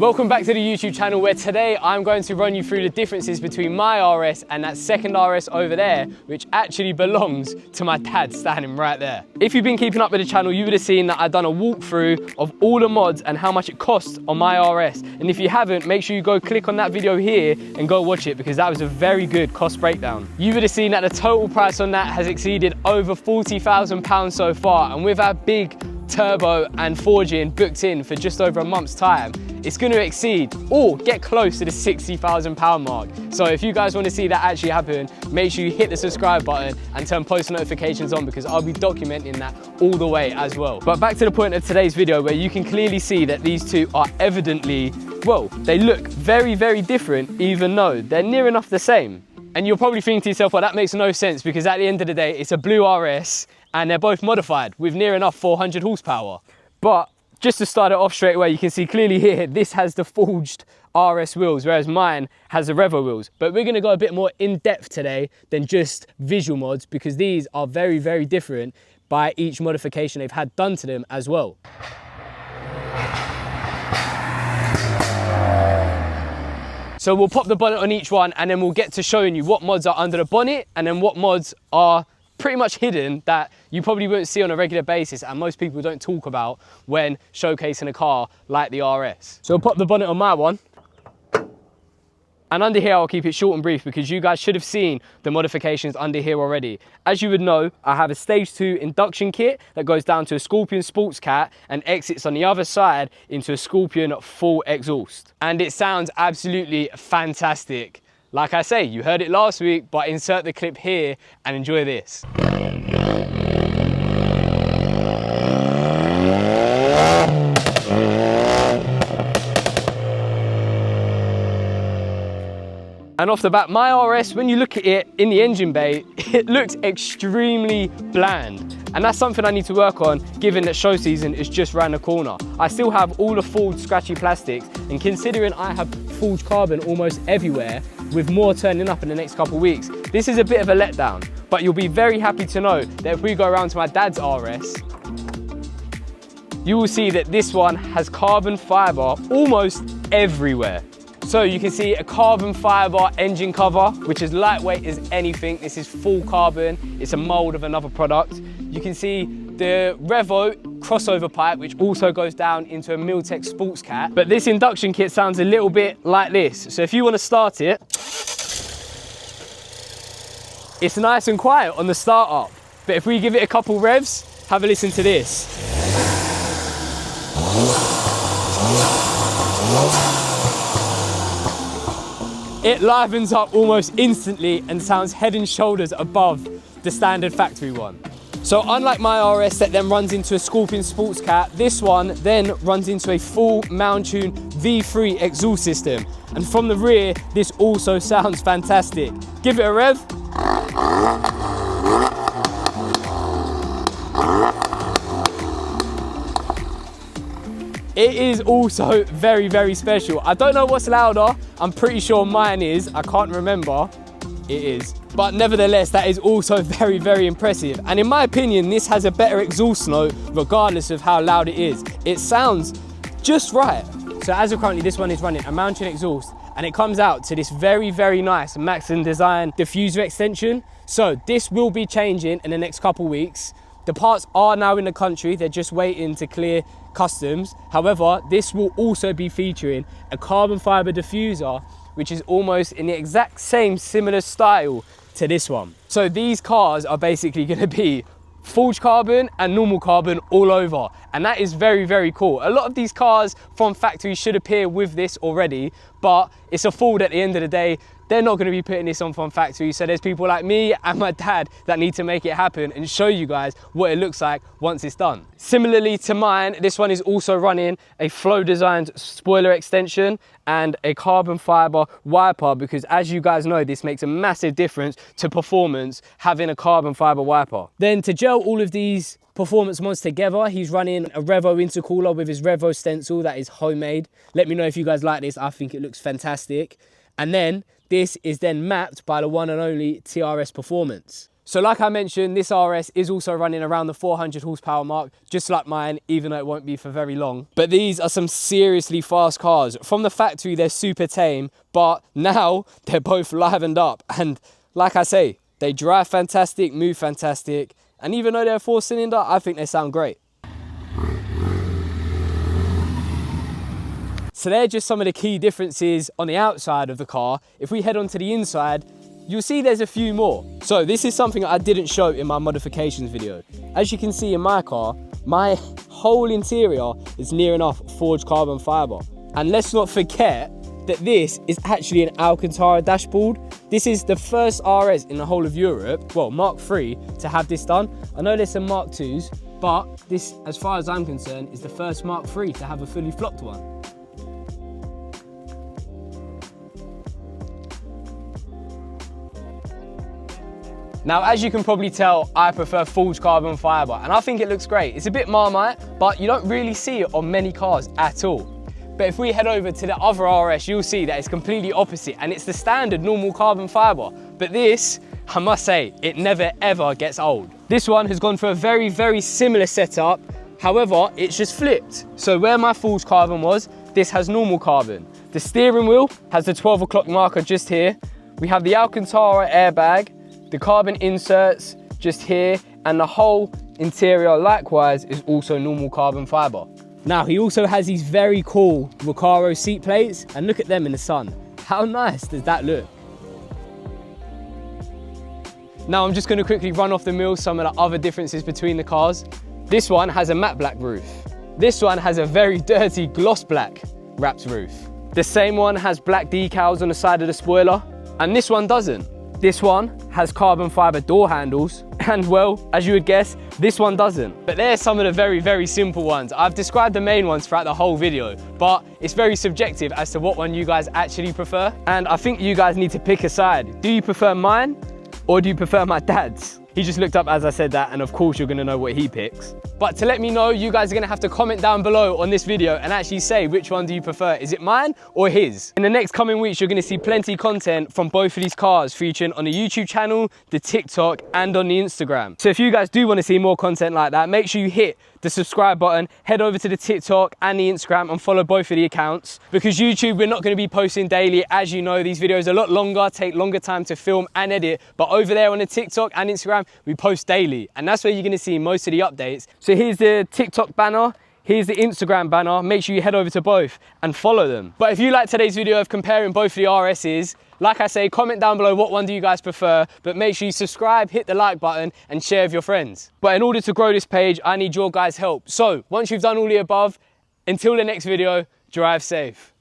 Welcome back to the YouTube channel, where today I'm going to run you through the differences between my RS and that second RS over there, which actually belongs to my dad standing right there. If you've been keeping up with the channel, you would have seen that I've done a walkthrough of all the mods and how much it costs on my RS. And if you haven't, make sure you go click on that video here and go watch it, because that was a very good cost breakdown. You would have seen that the total price on that has exceeded over £40,000 so far, and with our big turbo and forging booked in for just over a month's time, it's going to exceed or get close to the £60,000 mark. So if you guys want to see that actually happen, make sure you hit the subscribe button and turn post notifications on, because I'll be documenting that all the way as well. But back to the point of today's video, where you can clearly see that these two are evidently, well, they look very, very different, even though they're near enough the same. And you're probably thinking to yourself, well, that makes no sense, because at the end of the day, it's a blue RS and they're both modified with near enough 400 horsepower. But just to start it off straight away, you can see clearly here, this has the forged RS wheels, whereas mine has the Revo wheels. But we're gonna go a bit more in depth today than just visual mods, because these are very, very different by each modification they've had done to them as well. So we'll pop the bonnet on each one, and then we'll get to showing you what mods are under the bonnet and then what mods are pretty much hidden that you probably won't see on a regular basis, and most people don't talk about when showcasing a car like the RS. So we'll pop the bonnet on my one. And under here, I'll keep it short and brief, because you guys should have seen the modifications under here already. As you would know, I have a stage 2 induction kit that goes down to a Scorpion Sports Cat and exits on the other side into a Scorpion full exhaust. And it sounds absolutely fantastic. Like I say, you heard it last week, but insert the clip here and enjoy this. And off the bat, my RS, when you look at it in the engine bay, it looks extremely bland. And that's something I need to work on, given that show season is just around the corner. I still have all the forged scratchy plastics, and considering I have forged carbon almost everywhere, with more turning up in the next couple of weeks, this is a bit of a letdown. But you'll be very happy to know that if we go around to my dad's RS, you will see that this one has carbon fiber almost everywhere. So you can see a carbon fiber engine cover, which is lightweight as anything. This is full carbon. It's a mold of another product. You can see the Revo crossover pipe, which also goes down into a Milltek Sports Cat. But this induction kit sounds a little bit like this. So if you want to start it, it's nice and quiet on the start up. But if we give it a couple revs, have a listen to this. It livens up almost instantly and sounds head and shoulders above the standard factory one. So unlike my RS that then runs into a Scorpion Sports Cat, this one then runs into a full Mountune V3 exhaust system. And from the rear, this also sounds fantastic. Give it a rev. It is also very, very special. I don't know what's louder. I'm pretty sure mine is. I can't remember. It is. But nevertheless, that is also very, very impressive. And in my opinion, this has a better exhaust note regardless of how loud it is. It sounds just right. So as of currently, this one is running a Mountune exhaust, and it comes out to this very, very nice Maxxon Design diffuser extension. So this will be changing in the next couple weeks. The parts are now in the country, they're just waiting to clear customs. However, this will also be featuring a carbon fiber diffuser, which is almost in the exact same similar style to this one. So these cars are basically going to be forged carbon and normal carbon all over, and that is very, very cool. A lot of these cars from factory should appear with this already, but it's a Ford at the end of the day. They're not going to be putting this on from factory, so there's people like me and my dad that need to make it happen and show you guys what it looks like once it's done. Similarly to mine, this one is also running a Flow designed spoiler extension and a carbon fiber wiper, because as you guys know, this makes a massive difference to performance having a carbon fiber wiper. Then to gel all of these performance mods together, he's running a Revo intercooler with his Revo stencil that is homemade. Let me know if you guys like this. I think it looks fantastic. And then this is then mapped by the one and only TRS Performance. So like I mentioned, this RS is also running around the 400 horsepower mark, just like mine, even though it won't be for very long. But these are some seriously fast cars. From the factory, they're super tame, but now they're both livened up. And like I say, they drive fantastic, move fantastic. And even though they're a 4-cylinder, I think they sound great. So they're just some of the key differences on the outside of the car. If we head on to the inside, you'll see there's a few more. So this is something I didn't show in my modifications video. As you can see in my car, my whole interior is near enough forged carbon fiber. And let's not forget that this is actually an Alcantara dashboard. This is the first RS in the whole of Europe, well, Mark III, to have this done. I know there's some Mark IIs, but this, as far as I'm concerned, is the first Mark III to have a fully flopped one. Now, as you can probably tell, I prefer forged carbon fiber, and I think it looks great. It's a bit Marmite, but you don't really see it on many cars at all. But if we head over to the other RS, you'll see that it's completely opposite, and it's the standard normal carbon fiber. But this, I must say, it never ever gets old. This one has gone for a very, very similar setup. However, it's just flipped. So where my forged carbon was, this has normal carbon. The steering wheel has the 12 o'clock marker just here. We have the Alcantara airbag, the carbon inserts just here, and the whole interior likewise is also normal carbon fiber. Now he also has these very cool Recaro seat plates, and look at them in the sun. How nice does that look? Now I'm just going to quickly run off the mill some of the other differences between the cars. This one has a matte black roof. This one has a very dirty gloss black wrapped roof. The same one has black decals on the side of the spoiler, and this one doesn't. This one has carbon fiber door handles, and well, as you would guess, this one doesn't. But there's some of the very, very simple ones. I've described the main ones throughout the whole video, but it's very subjective as to what one you guys actually prefer. And I think you guys need to pick a side. Do you prefer mine, or do you prefer my dad's? He just looked up as I said that, and of course you're gonna know what he picks. But to let me know, you guys are gonna have to comment down below on this video and actually say which one do you prefer. Is it mine or his? In the next coming weeks, you're gonna see plenty of content from both of these cars featuring on the YouTube channel, the TikTok, and on the Instagram. So if you guys do wanna see more content like that, make sure you hit the subscribe button, head over to the TikTok and the Instagram and follow both of the accounts. Because YouTube, we're not gonna be posting daily. As you know, these videos are a lot longer, take longer time to film and edit. But over there on the TikTok and Instagram, we post daily. And that's where you're gonna see most of the updates. So here's the TikTok banner, here's the Instagram banner. Make sure you head over to both and follow them. But if you like today's video of comparing both of the RSs, like I say, comment down below what one do you guys prefer, but make sure you subscribe, hit the like button, and share with your friends. But in order to grow this page, I need your guys' help. So once you've done all the above, until the next video, drive safe.